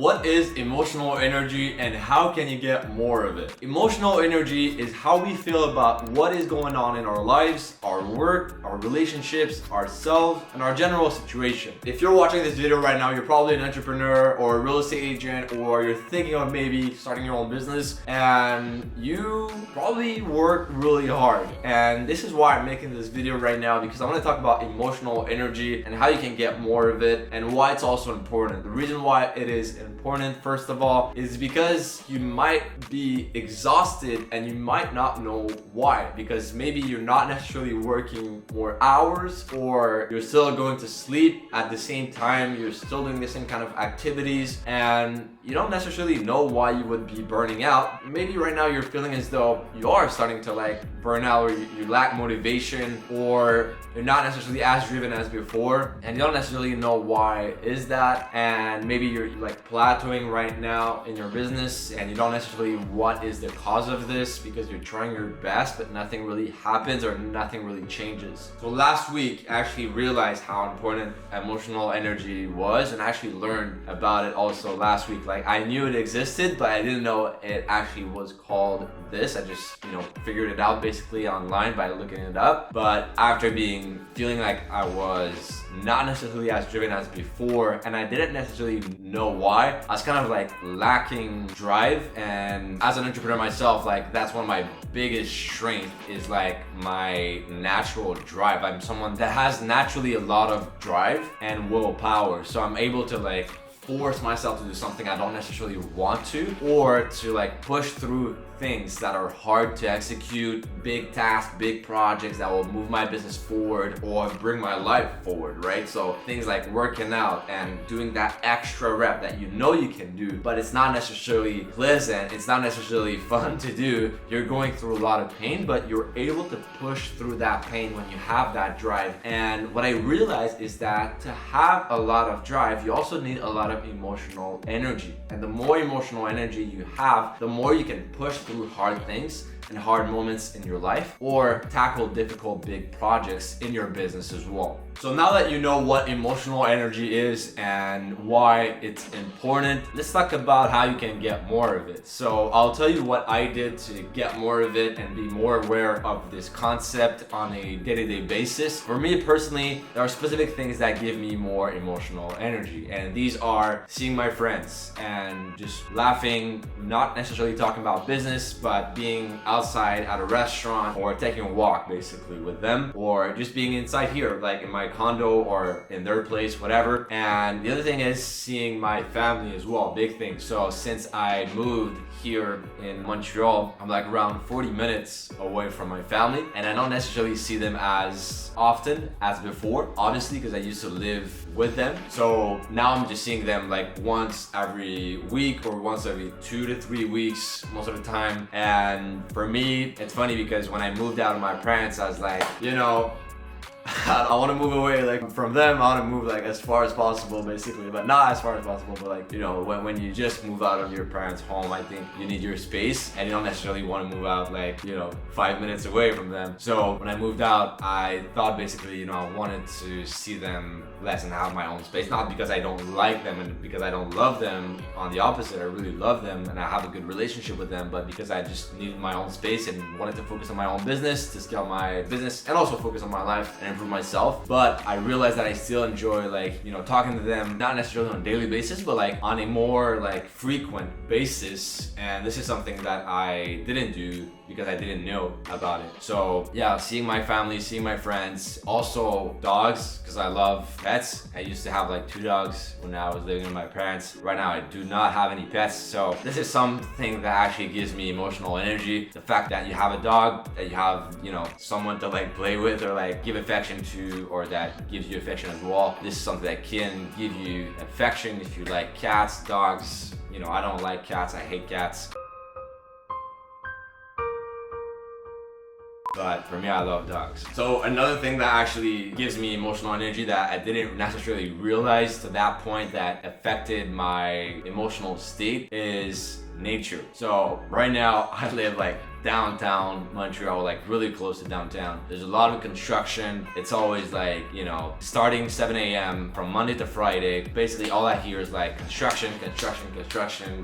What is emotional energy and how can you get more of it? Emotional energy is how we feel about what is going on in our lives, our work, our relationships, ourselves, and our general situation. If you're watching this video right now, you're probably an entrepreneur or a real estate agent, or you're thinking of maybe starting your own business, and you probably work really hard. And this is why I'm making this video right now, because I want to talk about emotional energy and how you can get more of it and why it's also important. The reason why it is important, first of all, is because you might be exhausted and you might not know why, because maybe you're not necessarily working more hours, or you're still going to sleep at the same time, you're still doing the same kind of activities, and you don't necessarily know why you would be burning out. Maybe right now you're feeling as though you are starting to burn out, or you lack motivation, or you're not necessarily as driven as before, and you don't necessarily know why is that. And maybe you're plateauing right now in your business and you don't necessarily what is the cause of this, because you're trying your best but nothing really happens or nothing really changes. So last week I actually realized how important emotional energy was, and I actually learned about it also last week. I knew it existed, but I didn't know it actually was called this. I just figured it out basically online by looking it up. But after feeling like I was not necessarily as driven as before, and I didn't necessarily know why, I was kind of lacking drive. And as an entrepreneur myself, that's one of my biggest strengths is my natural drive. I'm someone that has naturally a lot of drive and willpower, so I'm able to force myself to do something I don't necessarily want to, or to push through things that are hard to execute, big tasks, big projects that will move my business forward or bring my life forward, right? So things like working out and doing that extra rep that you can do, but it's not necessarily pleasant, it's not necessarily fun to do. You're going through a lot of pain, but you're able to push through that pain when you have that drive. And what I realized is that to have a lot of drive, you also need a lot of emotional energy. And the more emotional energy you have, the more you can push through hard things and hard moments in your life, or tackle difficult big projects in your business as well. So now that you know what emotional energy is and why it's important, let's talk about how you can get more of it. So I'll tell you what I did to get more of it and be more aware of this concept on a day-to-day basis. For me personally, there are specific things that give me more emotional energy, and these are seeing my friends and just laughing, not necessarily talking about business, but being outside at a restaurant or taking a walk basically with them, or just being inside here in my condo or in their place, whatever. And the other thing is seeing my family as well, big thing. So since I moved here in Montreal, I'm around 40 minutes away from my family, and I don't necessarily see them as often as before, obviously, because I used to live with them. So now I'm just seeing them once every week or once every 2 to 3 weeks most of the time. And for me, it's funny because when I moved out of my parents, I was I want to move away from them. I want to move as far as possible basically, but not as far as possible, but when you just move out of your parents' home, I think you need your space, and you don't necessarily want to move out 5 minutes away from them. So when I moved out, I thought basically I wanted to see them less and have my own space, not because I don't like them and because I don't love them. On the opposite, I really love them and I have a good relationship with them, but because I just needed my own space and wanted to focus on my own business, to scale my business and also focus on my life and improve myself. But I realized that I still enjoy talking to them, not necessarily on a daily basis, but on a more frequent basis. And this is something that I didn't do because I didn't know about it. So yeah, seeing my family, seeing my friends, also dogs, because I love pets. I used to have 2 dogs when I was living with my parents. Right now I do not have any pets, so this is something that actually gives me emotional energy. The fact that you have a dog, that you have someone to play with or give affection to, or that gives you affection as well. This is something that can give you affection if you like cats, dogs. I don't like cats, I hate cats. But for me, I love dogs. So another thing that actually gives me emotional energy that I didn't necessarily realize to that point that affected my emotional state is nature. So right now I live like downtown Montreal, like really close to downtown. There's a lot of construction. It's always like, you know, starting 7 a.m. from Monday to Friday. Basically all I hear is like construction,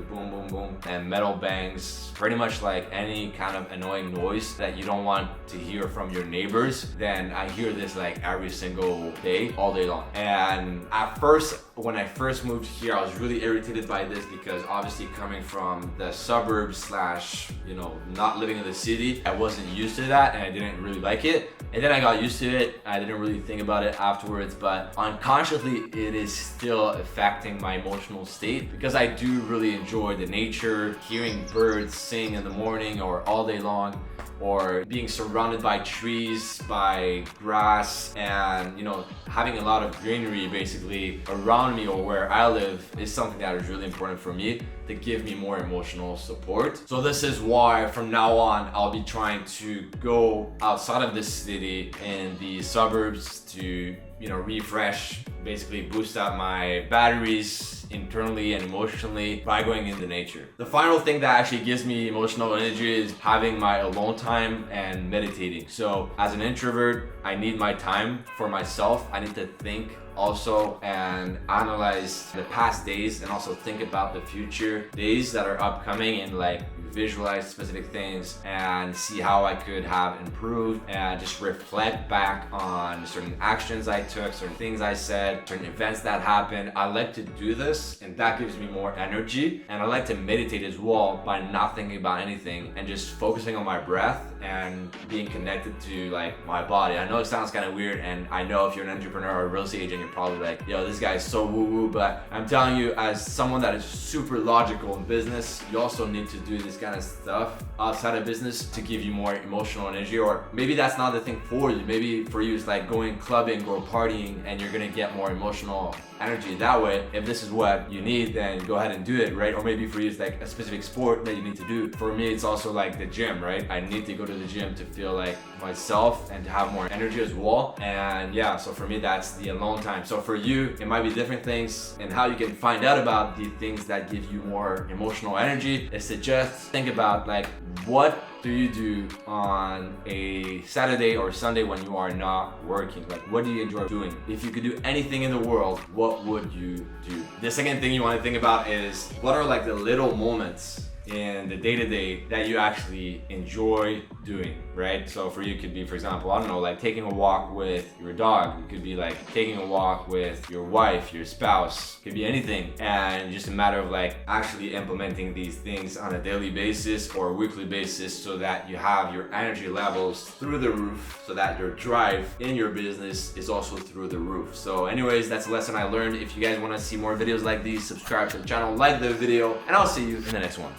boom, boom, boom, and metal bangs. Pretty much like any kind of annoying noise that you don't want to hear from your neighbors, then I hear this like every single day, all day long. And at first, when I first moved here, I was really irritated by this because obviously coming from the suburbs slash, you know, not living in the city, I wasn't used to that and I didn't really like it. And then I got used to it. I didn't really think about it afterwards, but unconsciously it is still affecting my emotional state because I do really enjoy the nature, hearing birds sing in the morning or all day long, or being surrounded by trees, by grass, and, you know, having a lot of greenery basically around me or where I live is something that is really important for me to give me more emotional support. So this is why from now on I'll be trying to go outside of this city in the suburbs to, you know, refresh, basically boost up my batteries internally and emotionally by going into nature. The final thing that actually gives me emotional energy is having my alone time and meditating. So as an introvert, I need my time for myself. I need to think also and analyze the past days and also think about the future days that are upcoming and like visualize specific things and see how I could have improved and just reflect back on certain actions I took, certain things I said, certain events that happened. I like to do this and that gives me more energy, and I like to meditate as well by not thinking about anything and just focusing on my breath and being connected to like my body. I know it sounds kind of weird, and I know if you're an entrepreneur or a real estate agent, you're probably like, yo, this guy is so woo-woo, but I'm telling you, as someone that is super logical in business, you also need to do this kind of stuff outside of business to give you more emotional energy. Or maybe that's not the thing for you. Maybe for you it's like going clubbing or partying and you're gonna get more emotional energy that way. If this is what you need, then go ahead and do it, right? Or maybe for you it's like a specific sport that you need to do. For me, it's also like the gym, right? I need to go to the gym to feel like myself and to have more energy as well. And yeah, so for me, that's the alone time. So for you, it might be different things, and how you can find out about the things that give you more emotional energy is to just think about like, what do you do on a Saturday or Sunday when you are not working? Like, what do you enjoy doing? If you could do anything in the world, what would you do? The second thing you want to think about is, what are like the little moments in the day-to-day that you actually enjoy doing, right? So for you, it could be, for example, I don't know, like taking a walk with your dog. It could be like taking a walk with your wife, your spouse. It could be anything. And just a matter of like actually implementing these things on a daily basis or weekly basis so that you have your energy levels through the roof, so that your drive in your business is also through the roof. So anyways, that's a lesson I learned. If you guys want to see more videos like these, subscribe to the channel, like the video, and I'll see you in the next one.